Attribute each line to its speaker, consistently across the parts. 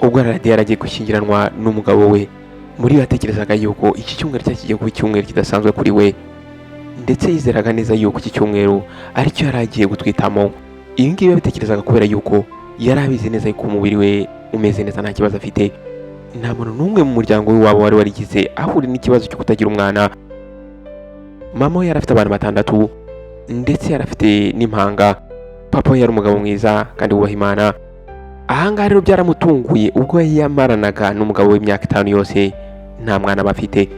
Speaker 1: ubwo Radiyo yaragiye gushyingiranwa n'umugabo we. Muri we yatekerezaga yuko iki cyumweru kigiye kuba icyumweru kidasanzwe kuri we, ndetse yizeraga neza yuko iki cyumweru aricyo yari agiye gutwitamo. Ibi ngibi yabitekerezaga kubera yuko yari abizi neza yuko umubiri we umeze neza nta kibazo afite. Nta muntu n'umwe mu muryango we wabo wari warigize ahura n'ikibazo cyo kutagira umwana. Mama we yari afite abana 6 ndetse yari afite n'impanga. Papa we yari umugabo mwiza kandi wubaha Imana. Ahangaha rero byaramutunguye ubwo yamaranaga n'umugabo w'imyaka 5 yose nta mwana bafite.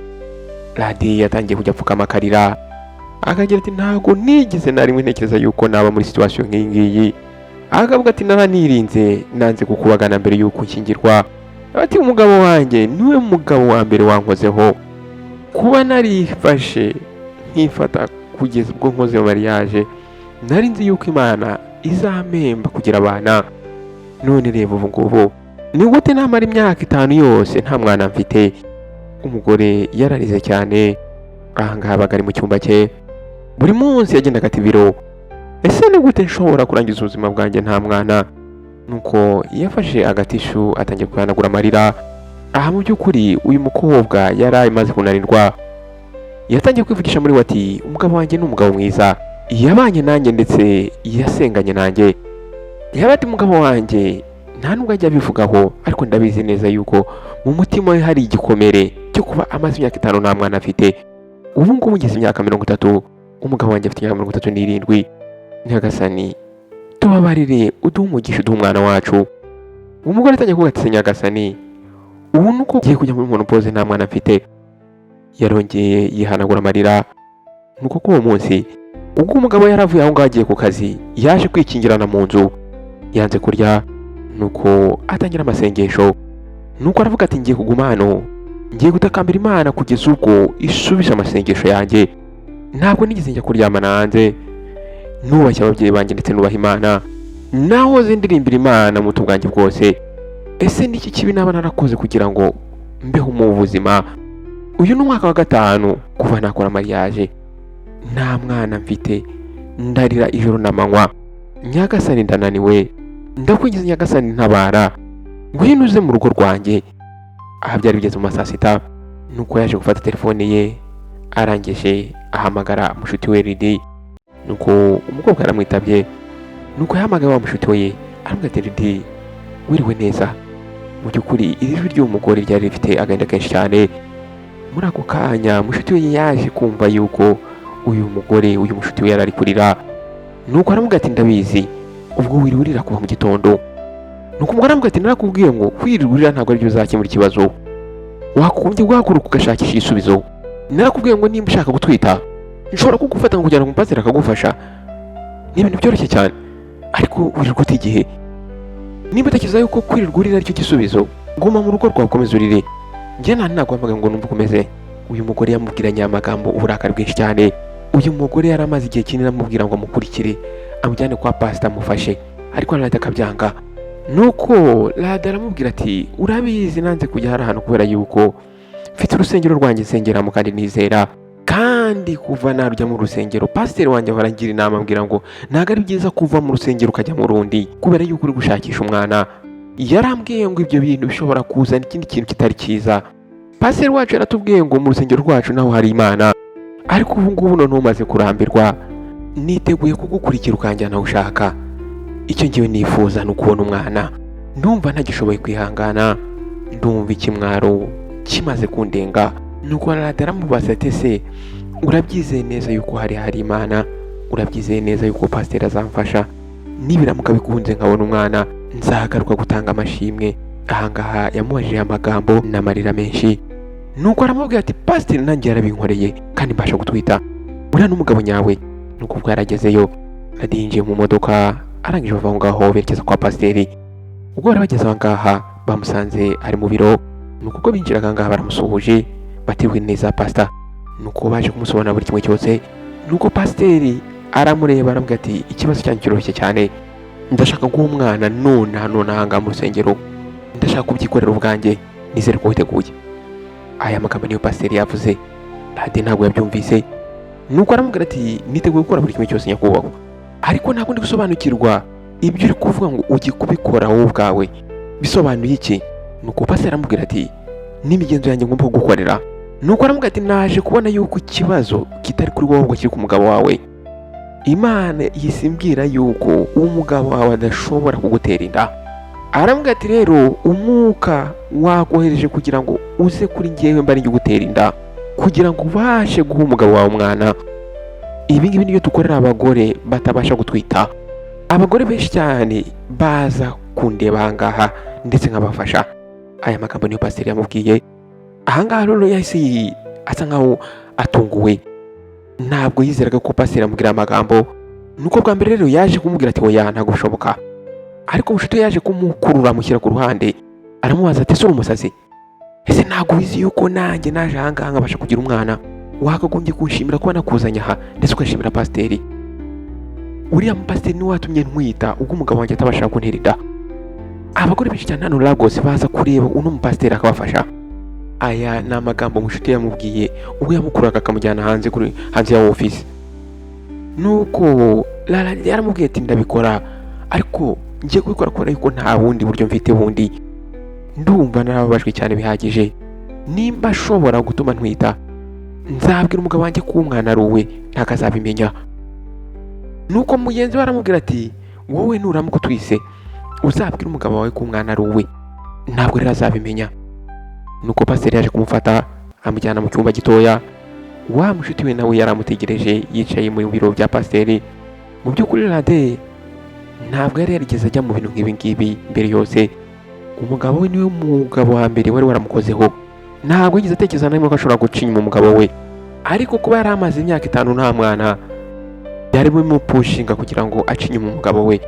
Speaker 1: Radiyo yatangiye kujya apfukama akarira, akagira ati ntago nigeze na rimwe ntekereza yuko naba muri situation nk'iyi ngiyi. Akavuga ati naranirinze nanze kukubagana mbere yuko nshyingirwa. Ati umugabo wanjye niwe mugabo wa mbere wankozeho. Kuba narifashe nkifata kugeza ubwo nkoze mariage, nari nzi yuko Imana izampemba kugira abana. None reba ubu ngubu ni gute namara imyaka 5 yose nta mwana mfite. Umugore yararize cyane. Ahangaha bagari mu cyumba cye, buri munsi yagendaga ati biro, ese ni gute nshobora kurangiza ubuzima bwanjye nta mwana? Nuko yafashe agatishu atangiye kwihanagura amarira. Aha mu by'ukuri uyu mukobwa yari amaze kunanirwa. Yatangiye kwivugisha muri we ati umugabo wanjye ni umugabo mwiza, yabanye nanjye ndetse yasenganye nanjye. Yabati umugabo wanjye nta nubwo ajya abivugaho, ariko ndabizi neza yuko mu mutima we hari igikomere cyo kuba amaze imyaka 5 nta mwana afite. Ubu ngubu ngeze imyaka 30, umugabo wanjye afite imyaka 37. Nyagasani tubabarire, uduhe umugisha, uduhe umwana wacu. Umugore atangiye kuvuga ati Nyagasani, ubu nuko ugiye kujya muri menopause nta mwana mfite. Yarongeye yihanagura amarira. Nuko kuri uwo munsi ubwo umugabo yaravuye aho ngaho agiye ku kazi, yaje kwikingirana mu nzu, yanze kurya. Nuko atangira amasengesho. Nuko aravuga ati ngiye kuguma hano, ngiye gutakambira Imana kugeza ubwo isubije amasengesho yanjye. Ntabwo nigeze njya kuryamana hanze. Nubashye ababyeyi banjye ndetse nubaha Imana, nahoze ndirimbira Imana mu bwanjye bwose. Ese niki kibi naba narakoze kugira ngo mbeho mu buzima? Uyu ni umwaka wa 5 kuva nakora mariage, nta mwana mfite. Ndarira ijoro n'amanywa. Nyagasani ndananiwe, ndakwingiza Nyagasani ntabara, ngwino uze mu rugo rwanjye. Aha byari bigeze mu saa 6. Nuko yaje gufata telefone ye, arangije ahamagara mushuti we Lydie. Nuko umukobwa yaramwitabye. Nuko yahamagaye wa mushuti we, aramubwira ati Lydie, wiriwe neza? Mu by'ukuri ijwi ry'umugore ryari rifite agahinda kenshi cyane. Muri ako kanya mushuti we yaje kumva yuko uyu mugore, uyu mushuti we yarari kurira. Nuko aramubwira ati ndabizi, ubwo wiriwurira kuva mu gitondo. Nuko umugore aramubwira ati narakubwiye ngo kwirirurira ntabwo ari byo uzakemura ikibazo, wakumbye guhaguruka ugashakisha igisubizo. Narakubwiye ngo nimba ushaka gutwita nshobora kugufata ngo kujyana mu pasiteri akagufasha. Ni ibintu byoroshye cyane, ariko wirirwa uta igihe. Niba utekereza yuko kwirirurira aricyo gisubizo, guma mu rugo rwawe ukomeze urire. Njye naguhamagaye ngo numve ukomeze. Uyu mugore yamubwiranye amagambo uburakari bwinshi cyane. Uyu mugore yari amaze igihe kinini amubwira ngo amukurikire amujyane kwa pastor amufashe, ariko Radiyo akabyanga. Nuko Radiyo aramubwira ati urabizi nanze kujya hari ahantu kubera yuko mfite urusengero rwanjye nsengeramo kandi nizera, kandi kuva narujya mu rusengero pasiteri wanjye arangira inama ambwira ngo ntabwo ari byiza kuva mu rusengero ukajya mu rundi kubera yuko uri gushakisha umwana. Yarambwiye ngo ibyo bintu bishobora kuzana ikindi kintu kitari cyiza. Pasiteri wacu yaratubwiye ngo mu rusengero rwacu naho hari Imana, ariko ubu ngubu none umaze kurambirwa, niteguye kugukurikira ukanjyana aho ushaka. Icyo ngiye nifuza ni ukubona umwana. Ndumva ntagishoboye kwihangana, ndumva ikimwaro kimaze kundenga. Nuko Radiyo aramubaza ati ese urabyizeye neza yuko hari Imana? Urabyizeye neza yuko pasiteri azamfasha? Nibiramuka bikunze nkabona umwana, nzagaruka gutanga amashimwe. Ahangaha yamubajije amagambo n'amarira menshi. Nuko aramubwira ati pasiteri nanjye yarabinkoreye kandi mbasha gutwita, buriya n'umugabo nyawe. Nuko ubwo yaragezeyo, Radiyo yinjiye mu modoka, arangije bava aho ngaho berekeza kwa pasiteri. Ubwo bari bageze aho ngaha bamusanze ari mu biro. Nuko ubwo binjiraga aho ngaha baramusuhuje batiwe neza pastor. Nuko baje kumusobanura buri kimwe cyose. Nuko pasiteri aramureba aramubwira ati ikibazo cyanyu kiroroshye cyane, ndashaka guha umwana none aha mu rusengero, ndashaka kubyikorera ubwanjye, nizere ko witeguye. Aya magambo niyo pasiteri yavuze. Radiyo ntabwo yabyumvise. Nuko aramubwira ati niteguye gukora buri kimwe cyose nyakubahwa, ariko ntabwo ndi gusobanukirwa ibyo uri kuvuga ngo ugiye kubikora wowe ubwawe, bisobanuye iki? nuko pasiteri aramubwira ati n'imigenzo yanjye ngomba kugukorera. Nuko aramubwira ati naje kubona yuko ikibazo kitari kuri wowe ahubwo kiri ku mugabo wawe. Imana yisimbwira yuko umugabo wawe adashobora kugutera inda. Aramubwira ati rero umwuka wakohereje kugira ngo uze kuri njyewe mba nijye ugutera inda, kugira ngo ubashe guha umugabo wawe umwana. Ibi ngibi niyo dukorera abagore batabasha gutwita. Abagore benshi cyane baza kundeba ahangaha ndetse nkabafasha. Aya magambo niyo pasiteri yamubwiye. Ahangaha rero yahise asa nkaho atunguwe, ntabwo yizeraga ko pasiteri amubwira amagambo. Nuko bwa mbere rero yaje kumubwira ati oya ntabwo bishoboka, ariko umushuti yaje kumukurura amushyira ku ruhande aramubaza ati ese uri umusazi? Ese ntabwo ubizi yuko nanjye naje ahangaha nkabasha kugira umwana? Wakagombye kunshimira kuba nakuzanye aha ndetse ugashimira pasiteri. Uriya mupasiteri niwe watumye ntwita ubwo umugabo wanjye atabasha kuntera inda. Abagore benshi cyane hano Lagos baza kureba uno mupasiteri akabafasha. Aya ni amagambo umushuti yamubwiye ubwo yamukuraga akamujyana hanze ya office. Nuko yaramubwiye ati ndabikora, ariko ngiye kubikora kubera yuko nta bundi buryo mfite bundi. Ndumva narababajwe cyane bihagije. Nimba ashobora gutuma ntwita, nzabwira umugabo wanjye ko umwana ari uwe ntakazabimenya. Nuko mugenzi we aramubwira ati wowe nuramuka utwise uzabwira umugabo wawe ko umwana ari uwe, ntabwo rero azabimenya. Nuko pasiteri yaje kumufata amujyana mu cyumba gitoya. Wa mushuti we nawe yaramutegereje yicaye mu biro bya pasiteri. Mu by'ukuri Rade ntabwo yari yarigeze ajya mu bintu nk'ibi ngibi mbere yose. Umugabo we niwe mugabo wa mbere wari waramukozeho. Ntabwo yigeze atekereza na rimwe ko ashobora guca inyuma umugabo we, ariko kuba yari amaze imyaka 5 nta mwana yari bimupushinga kugira ngo ace inyuma umugabo we.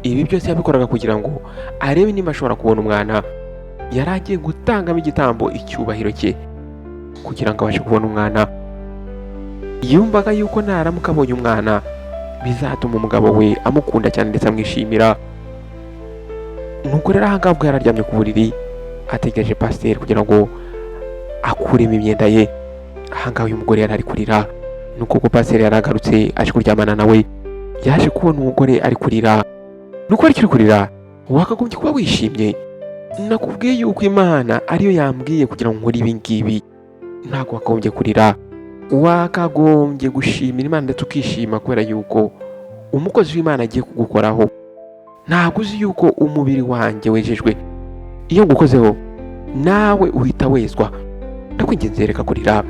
Speaker 1: Ibi byose yabikoraga kugira ngo arebe niba ashobora kubona umwana. Yari agiye gutangamo igitambo icyubahiro cye kugira ngo abashe kubona umwana. Yumvaga yuko naramuka abonye umwana bizatuma umugabo we amukunda cyane ndetse amwishimira. Nuko rero ahangaha ubwo yararyamye ku buriri ategereje pasiteri kugira ngo akuremo imyenda ye. Ahangaha uyu mugore yari ari kurira. Nuko ubwo pasiteri yaragarutse aje kuryamana nawe, yaje kubona umugore ari kurira. Nuko ari kurira, wakagombye kuba wishimye. Nakubwiye yuko Imana ariyo yambwiye kugira ngo nkore ibi ngibi. Ntabwo wakagombye kurira, wakagombye gushimira Imana ndetse ukishima kubera yuko umukozi w'Imana agiye kugukoraho. Ntabwo uzi yuko umubiri wanjye wejejwe. Iyo ngukozeho nawe uhita wezwa. Ndakwinginze reka kurira.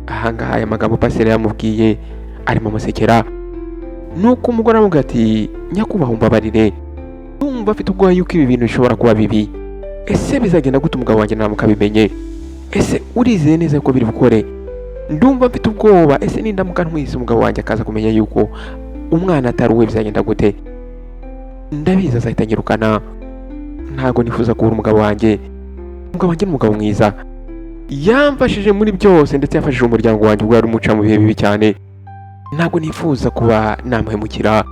Speaker 1: Ahangaha aya magambo pasiteri yamubwiye arimo amusekera. Nuko umugore aramubwira ati nyakubaha umbabarire, ndumva afite ubwoba yuko ibi bintu bishobora kuba bibi. Ese bizagenda gute umugabo wanjye ntamuka bimenye? Ese urizeye neza ko biri bukore? Ndumva mfite ubwoba, ese nindamuka ntwise umugabo wanjye akaza kumenya yuko umwana atari uwe bizagenda gute? Ndabizi azahita anyirukana. Ntabwo nifuza kubura umugabo wanjye. Umugabo wanjye ni umugabo mwiza, yamfashije muri byose ndetse yafashije umuryango wanjye ubwo wari umuca mu bihe bibi cyane. Ntabwo nifuza kuba namuhemukira.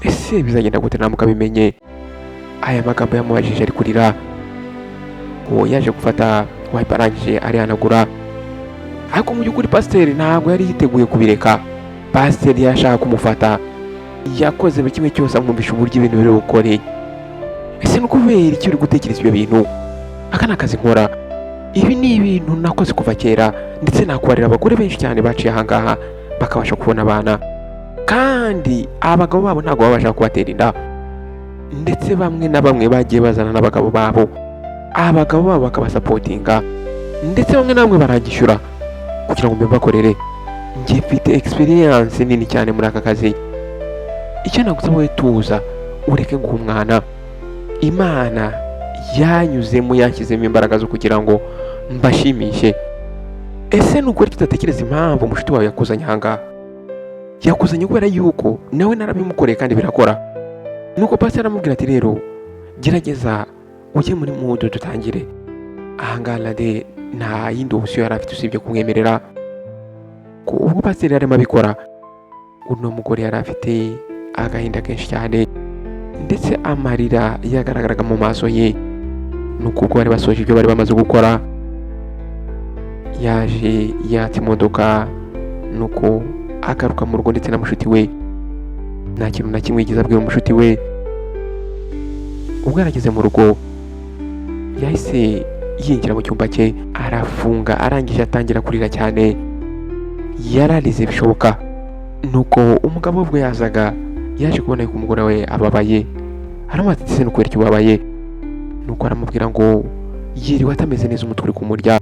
Speaker 1: Ese bizagenda gute namuka bimenye? Aya magambo yamubajije ari kurira. Uwo yaje gufata wipe arangije arihanagura. Ariko mu by'ukuri pasiteri ntabwo yari yiteguye kubireka. Pasiteri yashaka kumufata, yakoze buri kimwe cyose amwumvisha uburyo ibintu biri bukore. Ese ni ukubera iki uri gutekereza ibyo bintu? Aka ni akazi nkora. Ibi ni ibintu nakoze kuva kera ndetse nakubarira abagore benshi cyane baciye ahangaha bakabasha kubona abana, kandi abagabo babo ntabwo babasha kubatera inda. Ndetse bamwe na bamwe bagiye bazana n'abagabo babo, abagabo babo bakabasapotinga, ndetse bamwe na bamwe baragishyura kugira ngo mbibakorere. Njye mfite experience nini cyane muri aka kazi. Icyo nagusaba wowe tuza ureke nguha umwana. Imana yanyuzemo yashyizemo imbaraga zo kugira ngo mbashimishe. Ese ni ukuri tudatekereza impamvu umushuti wawe yakuzanye ahangaha? Yakuzanye kubera yuko nawe narabimukoreye kandi birakora. Nuko pasiteri aramubwira ati rero gerageza ujye muri mudu dutangire. Ahangaha Rade nta yindi option yari afite usibye kumwemerera. Ko ubwo pasiteri arimo abikora, uno mugore yari afite agahinda kenshi cyane ndetse amarira yagaragaraga mu maso ye. Nuko ubwo bari basoje ibyo bari bamaze gukora, yaje yata imodoka. Nuko agaruka mu rugo ndetse na mushuti we. Nta kintu na kimwe yigeze abwira umushuti we. Ubwo yarageze mu rugo yahise yinjira mu cyumba cye arafunga, arangije atangira kurira cyane, yararize bishoboka. Nuko umugabo ubwo yazaga yaje kubona yuko umugore we ababaye, aramubaza ati ese ni ukubera iki ubabaye? Nuko aramubwira ngo yiriwe atameze neza, umutwe uri kumurya.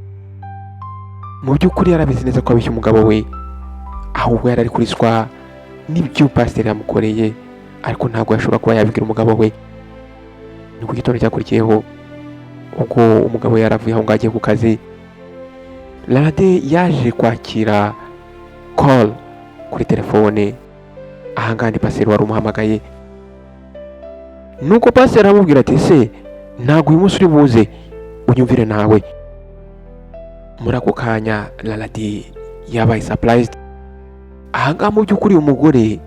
Speaker 1: Mu by'ukuri yarabizi neza ko abeshya umugabo we, ahubwo yari ari kuriswa n'ibyo pasiteri yamukoreye, ariko ntabwo yashobora kuba yabibwira umugabo we. Ni ku gitondo cyakurikiyeho ubwo umugabo yaravuye aho ngaho agiye ku kazi, Lade yaje kwakira call kuri telefone, ahangaha ni pasiteri wari umuhamagaye. Nuko pasiteri aramubwira ati ese ntabwo uyu munsi uri buze unyumvire nawe. Muri ako kanya Lade yabaye surprised. Ahangaha mu by'ukuri umugore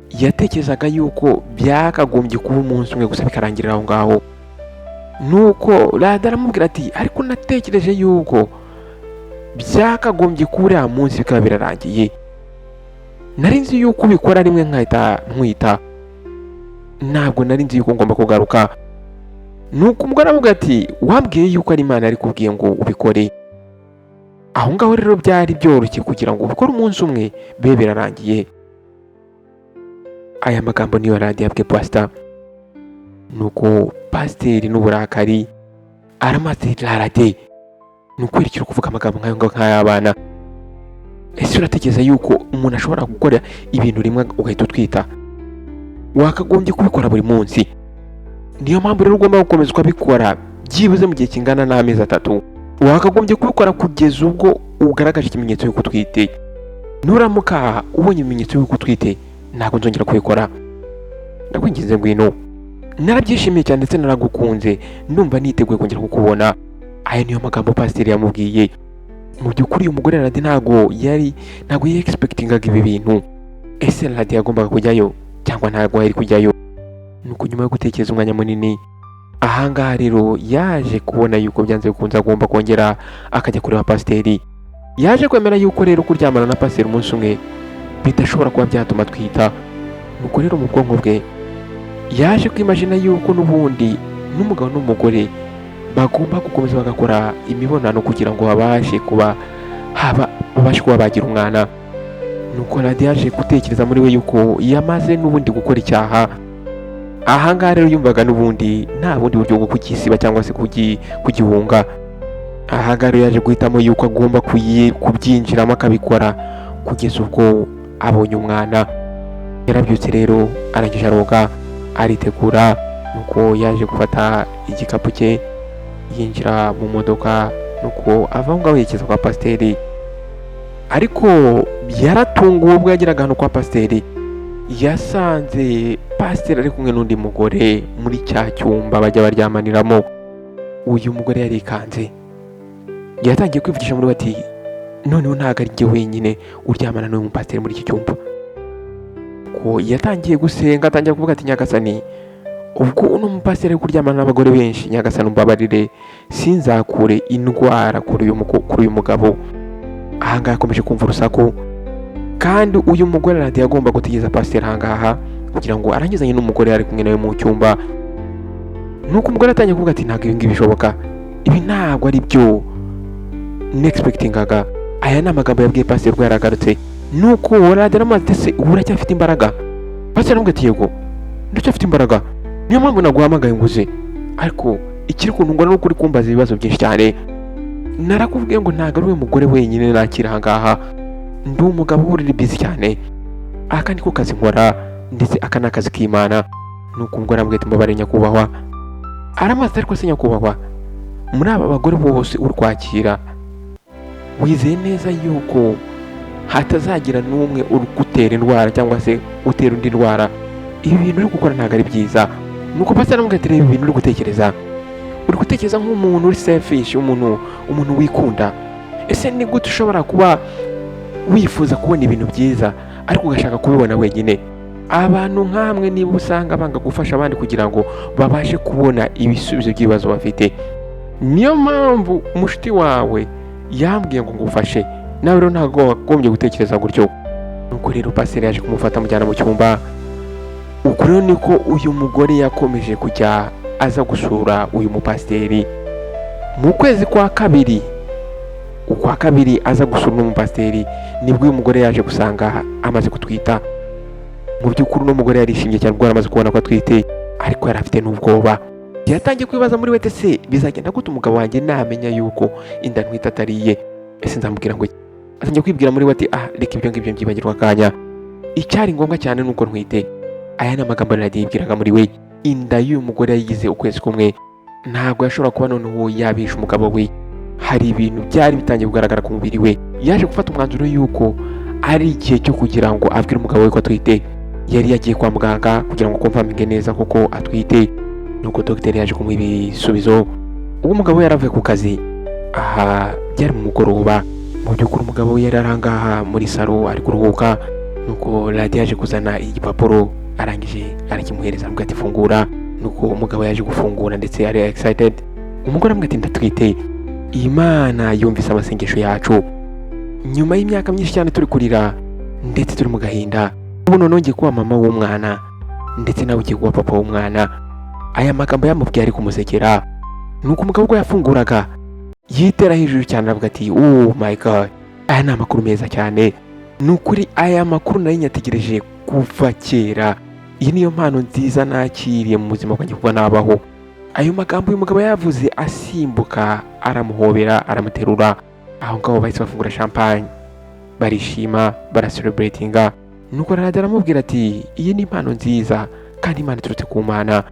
Speaker 1: yatekerezaga yuko byakagombye kuba umunsi umwe gusa bikarangirira aho ngaho. Nuko Lade aramubwira ati ariko natekereje yuko byakagombye kuba uriya munsi bikaba birarangiye, nari nzi yuko ubikora rimwe nkahita ntwita, ntabwo nari nzi yuko ngomba kugaruka. Nuko umugore aramubwira ati wambwiye yuko ari Imana yari kubwiye ngo ubikore. Aho ngaho rero byari byoroshye kugira ngo ubikore umunsi umwe bibe birarangiye. Aya magambo niyo Lade yabwiye pastor. Nuko pasiteri n'uburakari aramaze Lade, ni ukwerekera kuvuga amagambo nk'ayo ngaho nk'ay'abana. Ese uratekereza yuko umuntu ashobora gukora ibintu rimwe ugahita utwita? Wakagombye kubikora buri munsi. Niyo mpamvu rero ugomba gukomeza ukabikora byibuze mu gihe kingana n'amezi 3. Wakagombye kubikora kugeza ubwo ugaragaje ikimenyetso y'uko utwite. Nuramuka ubonye ibimenyetso y'uko utwite, ntabwo nzongera kubikora. Ndakwinginze ngwino. Narabyishimiye cyane ndetse naragukunze, ndumva niteguye kongera kukubona. Aya niyo magambo pasiteri yamubwiye. Mu by'ukuri uyu mugore Lade ntabwo yari expectingaga ibi bintu. Ese Lade yagombaga kujyayo cyangwa ntabwo yari kujyayo? Nuko nyuma yo gutekereza umwanya munini, ahangaha rero yaje kubona yuko byanze bikunze agomba kongera akajya kureba pasiteri. Yaje kwemera yuko rero kuryamana na pasiteri umunsi umwe bidashobora kuba byatuma twita. Nuko rero mu bwonko bwe yaje kwimagina yuko n'ubundi n'umugabo n'umugore bagomba gukomeza bagakora imibonano kugira ngo babashe kuba bagira umwana. Nuko Lade yaje gutekereza muri we yuko yamaze n'ubundi gukora icyaha. Ahangaha rero yumvaga n'ubundi nta bundi buryo bwo kugisiba cyangwa se kugihunga. Ahangaha rero yaje guhitamo yuko agomba kubyinjiramo akabikora kugeza ubwo abonye umwana. Yarabyutse rero arangije aroga aritegura, nuko yaje gufata igikapu cye yinjira mu modoka, nuko ava aho ngaho yerekeza kwa pasiteri. Ariko yaratunguwe ubwo yageraga hano kwa pasiteri, yasanze pasiteri ari kumwe n'undi mugore muri cya cyumba bajya baryamaniramo. Uyu mugore yarikanze, yatangiye kwivugisha muri we ati noneho ntabwo ari njye wenyine uryamana n'uyu mupasiteri muri iki cyumba. Ko yatangiye gusenga, atangira kuvuga ati Nyagasani, ubwo uno mupasiteri ari kuryamana n'abagore benshi, Nyagasani umbabarire, sinzakure indwara kuri uyu mugabo. Ahangaha akomeje kumva urusaku, kandi uyu mugore Lade yagomba gutegereza pasiteri ahangaha kugira ngo arangizanye n'umugore ari kumwe nawe mu cyumba. Nuko umugore atangiye kuvuga ati ntabwo ibi ngibi bishoboka, ibi ntabwo ari byo nexpectingaga. Aya ni amagambo yabwiye pasiteri ubwo yaragarutse. Nuko Lade aramaze ati ese ubu uracyafite imbaraga? Pasiteri aramubwira ati yego ndacyafite imbaraga, niyo mpamvu naguhamagaye nguze, ariko ikiri kuntungura nuko uri kumbaza ibibazo byinshi cyane. Narakubwiye ngo ntabwo ari we mugore wenyine nakira ahangaha, ndi umugabo uri busy cyane, aka niko kazi nkora ndetse aka ni akazi k'Imana. Nuko umugore aramubwira ati mbabare nyakubahwa. Aramaze ariko se nyakubahwa, muri aba bagore bose uri kwakira wizeye neza yuko hatazagira n'umwe uri gutera indwara cyangwa se utera undi ndwara? Ibi bintu uri gukora ntabwo ari byiza. Nuko pasiteri aramubwira ati reba ibintu uri gutekereza nk'umuntu uri selfish, umuntu wikunda. Ese ni gute ushobora kuba wifuza kubona ibintu byiza ariko ugashaka kubibona wenyine? Abantu nk'amwe niba usanga banga gufasha abandi kugira ngo babashe kubona ibisubizo by'ibibazo bafite. Niyo mpamvu umushiti wawe yambwiye ngo ngufashe, nawe rero ntabwo wagombye gutekereza gutyo. Nuko rero pasiteri yaje kumufata amujyana mu cyumba. Uko rero niko uyu mugore yakomeje kujya aza gusura uyu mupasiteri. Mu kwezi kwa kabiri aza gusura uno mupasiteri nibwo uyu mugore yaje gusanga amaze gutwita. Mu by'ukuri uno mugore yarishimye cyane ubwo amaze kubona ko atwite, ariko yari afite n'ubwoba. Yatangiye kwibaza muri we, ese bizagenda gute umugabo wanjye namenya yuko inda ntwite atariye? Ese nzamubwira ngo atangiye kwibwira muri we ati reka ibyo ngibyo mbyibagirwa akanya, icyari ngombwa cyane nuko ntwite. Aya ni amagambo yibwiraga muri we. Inda y'uyu mugore yayigize ukwezi kumwe, ntabwo yashobora kuba noneho yabisha umugabo we. Hari ibintu byari bitangiye kugaragara ku mubiri we. Yaje gufata umwanzuro yuko ari igihe cyo kugira ngo abwire umugabo we ko atwite. Yari yagiye kwa muganga kugira ngo kumvaminge neza koko atwite. Nuko dogiteri yaje kumuha ibisubizo. Ubwo umugabo we yaravuye ku kazi, byari mu mugoroba. Mu by'ukuri umugabo we yari arangaha muri salo ari kuruhuka. Nuko radiyo yaje kuzana igipapuro, arangije arakimuhereza avuga ati fungura. Nuko umugabo yaje gufungura ndetse yari excited. Umugore amubwira ati ndatwite. Imana yumvise amasengesho yacu. Nyuma y'imyaka myinshi cyane turi kurira ndetse turi mu gahinda, ubu nongeye kuba mama w'umwana ndetse nawe ugiye kuba papa w'umwana. Aya magambo yamubwiye ari kumusekera. Nuko umugabo ubwo yafunguraga yitera hejuru cyane avuga ati oh my god, aya ni amakuru meza cyane. Nukuri aya makuru nari nyategereje kuva kera. Iyi niyo mpano nziza nakiriye mu buzima bwanjye kuva nabaho. Ayo magambo uyu mugabo yavuze asimbuka, aramuhobera, aramuterura. Aho ngaho bahise bafungura champagne, barishima, baracelebratinga. Nuko aramubwira ati iyi ni impano nziza kandi Imana iturutse ku Mana.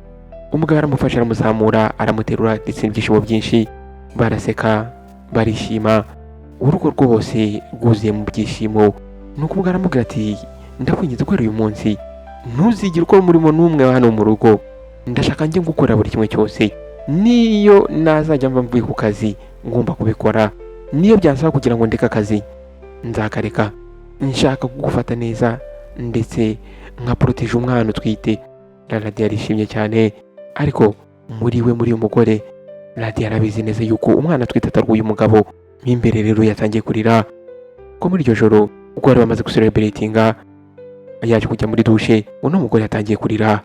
Speaker 1: Umugabo aramufasha, aramuzamura, aramuterura ndetse n'ibyishimo byinshi. Baraseka, barishima, urugo rwose rwuzuye mu byishimo. Nuko umugabo aramubwira ati ndakwinginze guhera uyu munsi ntuzigire ukora umurimo n'umwe hano mu rugo. Ndashaka njye gukora buri kimwe cyose. Niyo nazajya mva mvuye ku kazi ngomba kubikora. Niyo byansaba kugira ngo ndeke akazi nzakareka. Nshaka kugufata neza ndetse nka protege umwana utwite. Radiyo yarishimye cyane, ariko muri uyu mugore Radiyo yarabizi neza yuko umwana atwite atarwaye umugabo. Imbere rero yatangiye kurira. Ko muri iryo joro ubwo bari bamaze gucelebratinga, yaje kujya muri dushe, uno mugore yatangiye kurira.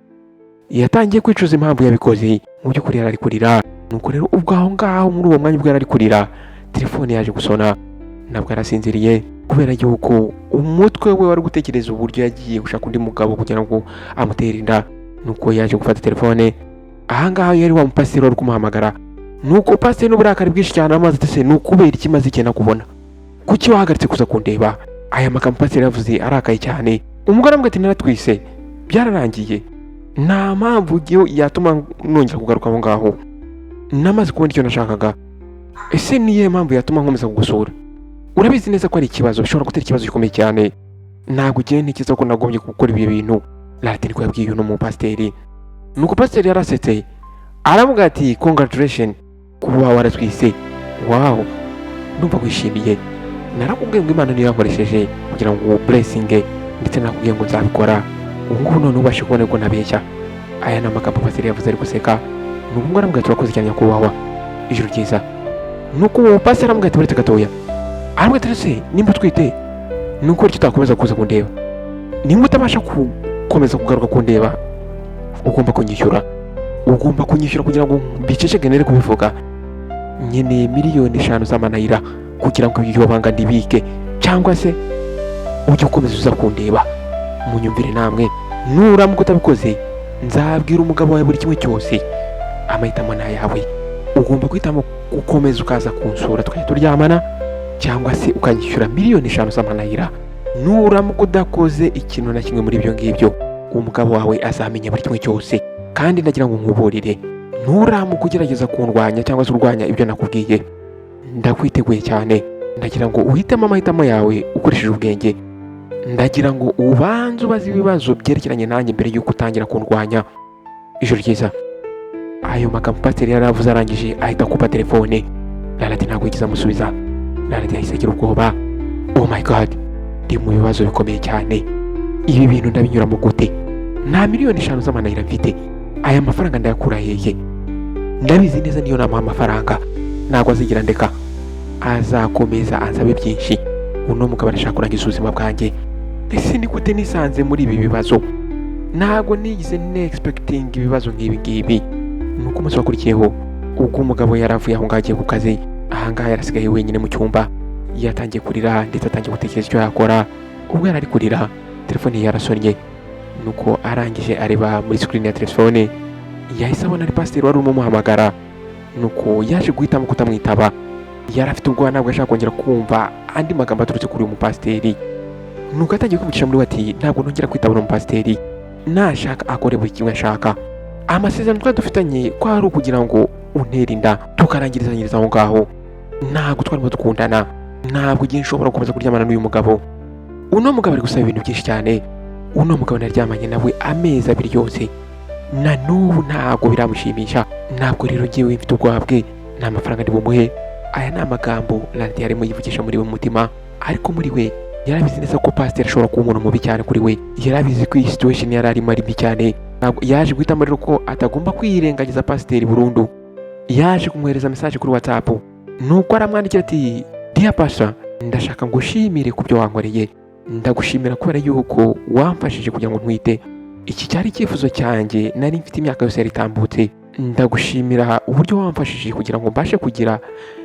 Speaker 1: Yatangiye kwicuza impamvu yabikoze. Mu by'ukuri yari ari kurira. Nuko rero ubwo aho ngaho muri uwo mwanya ubwo yari ari kurira, telefone yaje gusona. Ntabwo yarasinziriye kubera yuko umutwe we wari gutekereza uburyo yagiye gushaka undi mugabo kugira ngo amutere inda. Nuko yaje gufata telefone. Aha ngaho yari wa mupasiteri wari kumuhamagara. Nuko pasiteri n'uburakari bwinshi cyane amaze ati ni ukubera iki maze icyenda kubona, kuki wahagaritse kuza kundeba? Aya magambo pasiteri yavuze arakaye cyane. Umugore amubwira ati naratwise, byararangiye, nta mpamvu yatuma nongera kugaruka aho ngaho. Namaze kubona icyo nashakaga. Ese niye mpamvu yatuma nkomeza kugusura? Urabizi neza ko ari ikibazo, bishobora gutera ikibazo gikomeye cyane. Ntabwo ugiye ntekereza ko nagombye gukora ibi bintu. Radiyo niko yabwiye uno mupasiteri. Nuko pasiteri yarasetse aravuga ati congratulations kuba waratwise. Wow, ndumva wishimiye. Narakubwiye ngo Imana niyo yankoresheje kugira ngo blessinge, ndetse nakubwiye ngo nzabikora. Ubu ngubu none ubashe kubona ko ntabeshya. Aya ni amagambo pasiteri yavuze ari guseka. Nuko umwe aramubwira ati urakoze cyane nyakubahwa, ijuru ryiza. Nuko uwo pasiteri aramubwira ati uretse gatoya, aramubwira ati ese nimba utwite nuko icyo utakomeza kuza kundeba? Nimba utabasha gukomeza kugaruka kundeba ugomba kunyishyura kugira ngo mbiceceke nere kubivuga. Nkeneye miliyoni 5 z'amanayira kugira ngo ibyo banga ndibike, cyangwa se ujye ukomeza uza kundeba. Munyumvire namwe, nuramuka utabikoze nzabwira umugabo wawe buri kimwe cyose. Amahitamo ni ayawe. Ugomba guhitamo gukomeza ukaza kunsura tukajya turyamana, cyangwa se ukanyishyura miliyoni 5 z'amanayira. Nuramuka udakoze ikintu na kimwe muri ibyo ngibyo, umugabo wawe azamenya buri kimwe cyose. Kandi ndagira ngo nkuburire, nuramuka ugerageza kundwanya cyangwa se urwanya ibyo nakubwiye, ndakwiteguye cyane. Ndagira ngo uhitemo amahitamo yawe ukoresheje ubwenge. Ndagira ngo ubanze ubaze ibibazo byerekeranye nanjye mbere y'uko utangira kundwanya. Ijoro ryiza. Ayo magambo pasiteri yaravuze arangije ahita akupa telefone. Radiyo ntabwo yigeze amusubiza. Radiyo yahise agira ubwoba. Oh my god, ndi mu bibazo bikomeye cyane. Ibi bintu ndabinyuramo gute? Nta miliyoni 5 z'amanayira mfite. Aya mafaranga ndayakura hehe? Ndabizi neza niyo namuha amafaranga ntabwo azigira ndeka. Azakomeza ansabe byinshi. Uno mugabo arashaka kurangiza ubuzima bwanjye. Ese ni gute nisanze muri ibi bibazo? Ntabwo nigeze expecting ibibazo nk'ibi ngibi. nuko umunsi wakurikiyeho ubwo umugabo yaravuye aho ngaho agiye ku kazi, ahangaha yarasigaye wenyine mu cyumba, yatangiye kurira ndetse atangiye gutekereza icyo yakora. ubwo yari ari kurira telefone ye yarasonnye, nuko arangije areba muri screen ya telefone yahise abona ari pasiteri wari umuhamagara, nuko yaje guhitamo kutamwitaba. Yari afite ubwoba ntabwo ashaka kongera kumva andi magambo aturutse kuri uyu mupasiteri, nuko atangiye kwivugisha muri we ati ntabwo nongera kwitaba uyu mupasiteri, nashaka akore buri kimwe ashaka. Amasezerano twari dufitanye ko ari ukugira ngo untere inda tukarangirizanyiriza aho ngaho, ntabwo twarimo dukundana, ntabwo igihe nshobora gukomeza kuryamana n'uyu mugabo. Uno mugabo ari gusaba ibintu byinshi cyane. Uno mugabo naryamanye nawe amezi 2 yose, na n'ubu ntabwo biramushimisha. Ntabwo rero ngewe mfite ubwoba bwe, nta mafaranga ndi bumuhe. Aya ni amagambo Lante yarimo yivugisha muri we mutima, ariko muri we yarabizi neza ko pasiteri ashobora kuba umuntu mubi cyane kuri we. Yarabizi ko iyi situation yari arimo ari mbi cyane. Yaje guhitamo rero ko atagomba kwirengagiza pasiteri burundu. Yaje kumwohereza message kuri WhatsApp, nuko aramwandikira ati Dear Pastor, ndashaka ngushimire ku byo wankoreye. Ndagushimira kubera yuko wamfashije kugira ngo ntwite. Iki cyari icyifuzo cyanjye nari mfite imyaka yose yaritambutse. Ndagushimira uburyo wamfashije kugira ngo mbashe kugira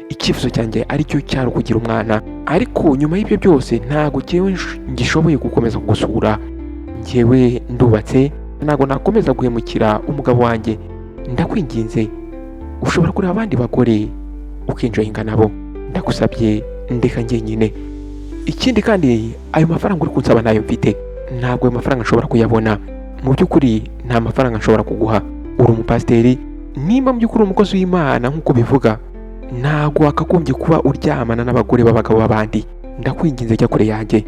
Speaker 1: icyifuzo cyanjye aricyo cyari kugira umwana. Ariko nyuma y'ibyo byose ntago cyewe ngishoboye gukomeza kugusura. Njyewe ndubatse, ntago nakomeza guhemukira umugabo wanjye. Ndakwinginze ushobora kureba abandi bagore ukinjoyinga nabo. Ndagusabye ndeka njyenyine. Ikindi kandi ayo mafaranga uri kunsaba nayo mfite, ntabwo ayo mafaranga nshobora kuyabona. Mu by'ukuri nta mafaranga nshobora kuguha. Uri umupasiteri, nimba mu by'ukuri umukozi w'Imana nk'uko bivuga, ntabwo wakagombye kuba uryamana n'abagore b'abagabo b'abandi. Ndakwinginze jya kure yanjye.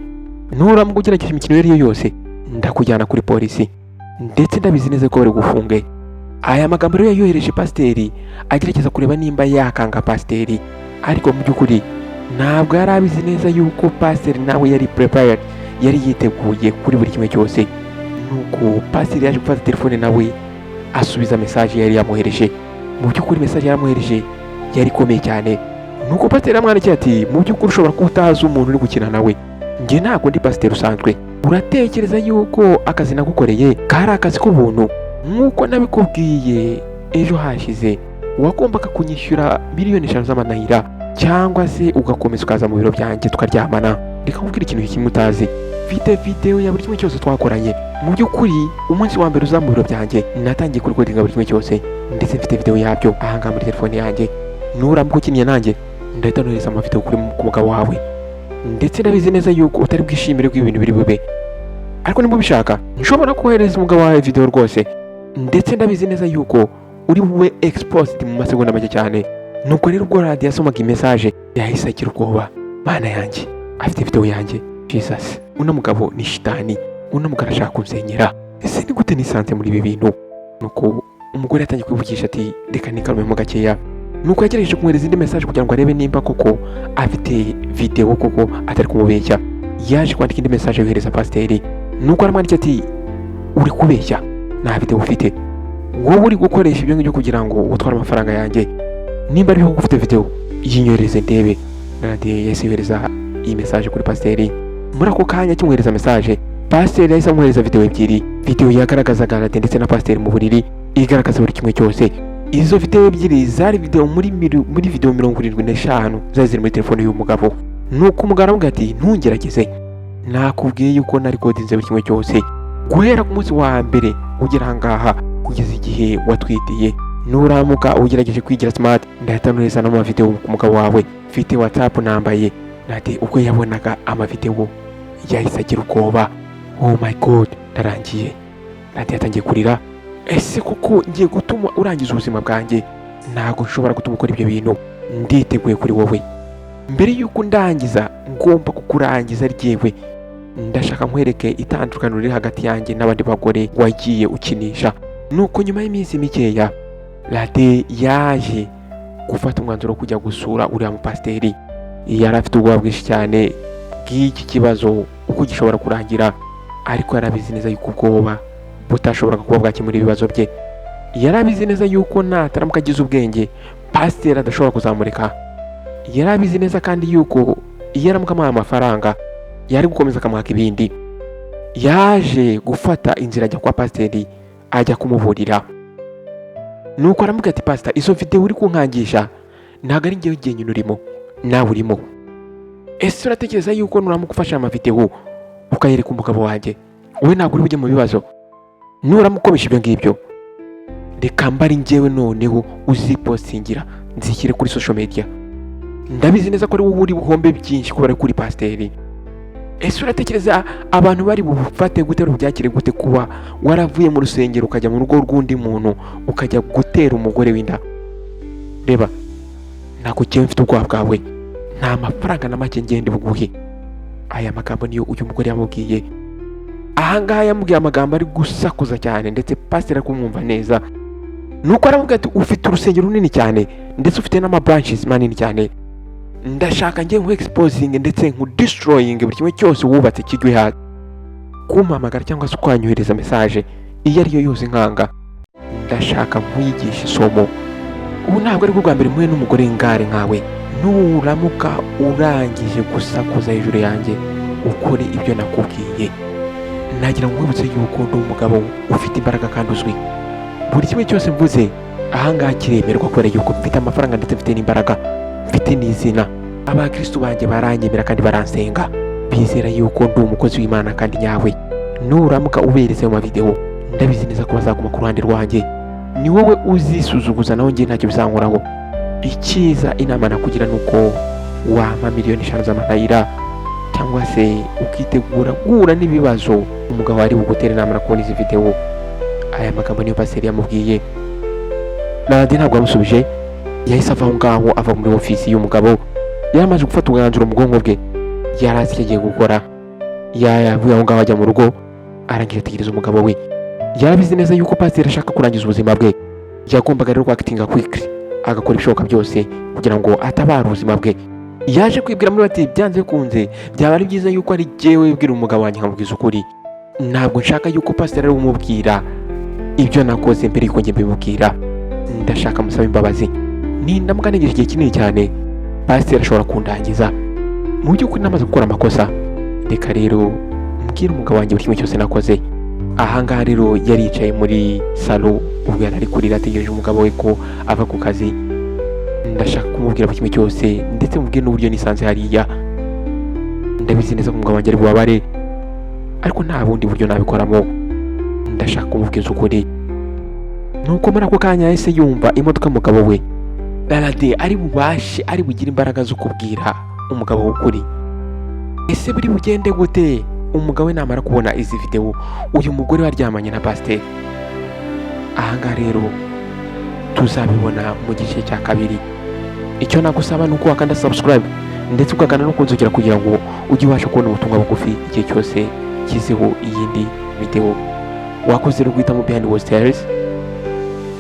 Speaker 1: Nuramuka ugerageje imikino iyo ari yo yose, ndakujyana kuri polisi, ndetse ndabizi neza ko bari gufunge. Aya magambo rero yayohereje pasiteri agerageza kureba nimba yakanga pasiteri, ariko mu by'ukuri ntabwo yari abizi neza yuko pasiteri nawe yari prepared, yari yiteguye kuri buri kimwe cyose. Nuko pasiteri yaje gufata telefone nawe asubiza message yari yamwohereje. Mu by'ukuri message yaramwohereje yari ikomeye cyane. Nuko pasiteri yamwandikiye ati mu by'ukuri ushobora kuba utazi umuntu uri gukina nawe. Njye ntabwo ndi pasiteri usanzwe. Uratekereza yuko akazi nagukoreye kari akazi k'ubuntu? Nk'uko nabikubwiye ejo hashize, wagombaga kunyishyura $5,000,000 z'amanahira, cyangwa se ugakomeza ukaza mu biro byanjye tukaryamana. Reka nkubwire ikintu kimwe utazi, mfite video ya buri kimwe cyose twakoranye. Mu by'ukuri umunsi wa mbere uza mu biro byanjye natangiye kurekodinga buri kimwe cyose, ndetse mfite video yabyo ahangaha muri telefone yanjye. Nuramuka ukiniye nanjye ndahita nohereza amavideo kuri mugabo wawe, ndetse ndabizi neza yuko utari bwishimire ko ibintu biri bube. Ariko nimba ubishaka nshobora kohereza umugabo wawe video rwose, ndetse ndabizi neza yuko uri bube exposed mu masegonda make cyane. Nuko rero ubwo Radio yasomaga message yahise agira ubwoba. Mana yanjye, afite video yanjye. Jesus, uno mugabo ni shitani. Uno mugabo arashaka kunsenyera. Ese ni gute nisanze muri ibi bintu? Nuko umugore yatangiye kwivugisha ati reka nikarume mu gakeya. Nuko yagerageje kumwohereza indi message kugira ngo arebe nimba koko afite video koko atari kumubeshya. Yaje kwandika indi message yohereza pasiteri. Nuko aramwandikira ati uri kubeshya, nta video ufite. Wowe uri gukoresha ibyo ngibyo kugira ngo utware amafaranga yanjye. Nimba ariho ufite video yinyoreze ndebe. Radio yahise yohereza iyi message kuri pasiteri. Muri ako kanya kimwohereza message, pasiteri yahise amwohereza video ebyiri. Video yagaragazaga Radio ndetse na pasiteri mu buriri, igaragaza buri kimwe cyose. Izo video ebyiri zari video muri video 75 zari ziri muri telefone y'uyu mugabo. Nuko umugabo aramubwira ati ntungerageze, nakubwiye yuko nari kodinze buri kimwe cyose guhera ku munsi wa mbere ugera ahangaha kugeza igihe watwitiye. Nuramuka ugerageje kwigira smart, ndahita nohereza n'amavideo ku mugabo wawe. Mfite WhatsApp nambaye. Nati ubwo yabonaga amavideo yahise agira ubwoba. Oh my God, ndarangiye. Nati yatangiye kurira. Ese koko ngiye gutuma urangiza ubuzima bwanjye? Ntago nshobora gutuma ukora ibyo bintu. Nditeguye kuri wowe. Mbere yuko ndangiza ngomba kukurangiza ryewe. Ndashaka nkwereke itandukaniro riri hagati yanjye n'abandi bagore wagiye ukinisha. Nuko nyuma y'iminsi mikeya, Lade yaje gufata umwanzuro kujya gusura uriya mupasiteri. Yari afite ubwoba bwinshi cyane bw'iki kibazo uko gishobora kurangira, ariko yarabizi neza yuko ubwoba butashoboraga kuba bwakemura ibibazo bye. Yarabizi neza yuko nataramuka agize ubwenge, pasiteri adashobora kuzamurika. Yarabizi neza kandi yuko iyo aramuka amuha amafaranga yari gukomeza akamwaka ibindi. Yaje gufata inzira ajya kwa pasiteri ajya kumuburira. nuko aramubwira ati pastor, izo video uri kunkangisha ntabwo ari njyewe jyenyine urimo, nawe urimo. Ese uratekereza yuko nuramuka ufashe amavideo ukayereka umugabo wanjye wowe ntabwo uri bujye mu bibazo? Nuramukoresha ibyo ngibyo, reka mbari njyewe noneho uzipostingira nzishyire kuri social media. Ndabizi neza ko ari wowe uri buhombe byinshi kubera kuri pasiteri. Ese uratekereza abantu bari bufate gute byakire gute kuba waravuye mu rusengero ukajya mu rugo rw'undi muntu ukajya gutera umugore w'inda? Reba, ntabwo cyewe mfite ubwoba bwawe, nta mafaranga na make ngende buguhe. Aya magambo niyo uyu mugore yamubwiye. Ahangaha yamubwiye amagambo ari gusakuza cyane ndetse pasiteri kumwumva neza. Nuko aramubwira ati ufite urusengero runini cyane ndetse ufite n'ama branches manini cyane, ndashaka njye nku exposing ndetse nku destroying buri kimwe cyose wubatse kigwe hasi. Kumpamagara cyangwa se kwanyuhereza message iyo ari yo yose nkanga, ndashaka nkwigisha isomo. Ubu ntabwo ari bwa mbere mwe n'umugore ngare nkawe. Nuramuka urangije gusakuza hejuru yanjye ukore ibyo nakubwiye, nagira ngo wibutse yuko ndi umugabo ufite imbaraga kandi uzwi. Buri kimwe cyose mvuze ahangaha kiremerwa kubera yuko mfite amafaranga ndetse mfite n'imbaraga, mfite n'izina. Abakristo banjye baranyemera kandi baransenga, bizera yuko ndi umukozi w'Imana kandi nyawe. Nuramuka uberetse mu video, ndabizi neza ko bazaguma ku ruhande rwanjye. Ni wowe uzisuzuguza naho njye ntacyo bisankoraho. Icyiza inama nakugira nuko wampa miliyoni 5 z'amanayira cyangwa se ukitegura guhura n'ibibazo umugabo ari bugutera inama na kubona izi video. Aya magambo niyo pasiteri yamubwiye. Nandi ntabwo amusubije, yahise ava aho ngaho ava muri ofisi y'umugabo. Yaramaze gufata umwanzuro mu bwonko bwe, yarazi icyo agiye gukora. Yavuye aho ngaho ajya mu rugo, arangije ategereza umugabo we. Yarabizi neza yuko pasiteri ashaka kurangiza ubuzima bwe. Yagombaga rero kwakitinga quickly, agakora ibishoboka byose kugira ngo atabare ubuzima bwe. Yaje kwibwira muri ati byanze kunze byaba ari byiza yuko ari jyewe bwira umugabo wanjye nkamubwiza ukuri. Ntabwo nshaka yuko pasiteri ari umubwira ibyo nakoze mbere yuko njye mbimubwira. Ndashaka musaba imbabazi. Nindamuka negeje igihe kinini cyane, pasiteri ashobora kundangiza. Mu by'ukuri namaze gukora amakosa, reka rero mbwira umugabo wanjye buri kimwe cyose nakoze. Ahangaha rero yari yicaye muri salo ubwo yari ari kurira ategereje umugabo we ko ava ku kazi. Ndashaka kumubwira buri kimwe cyose ndetse mubwire n'uburyo nisanze hariya. Ndabizi neza ko umugabo wanjye ari bubabare, ariko nta bundi buryo nabikoramo. Ndashaka kumubwiza ukuri. Nuko muri ako kanya yahise yumva imodoka umugabo we Lalade ari bubashe ari bugire imbaraga zo kubwira umugabo w'ukuri. Ese buri bugende gute umugabo we namara kubona izi video uyu mugore waryamanye na pasiteri? Ahangaha rero tuzabibona mu gice cya kabiri. Icyo nagusaba nuko wakanda subscribe ndetse ukakanda no kunzogera kugira ngo ujye ubasha kubona ubutumwa bugufi igihe cyose kizeho iyindi video. Wakoze rero guhitamo Behind Wall Stories.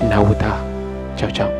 Speaker 1: Nawe utaha. Ciao ciao.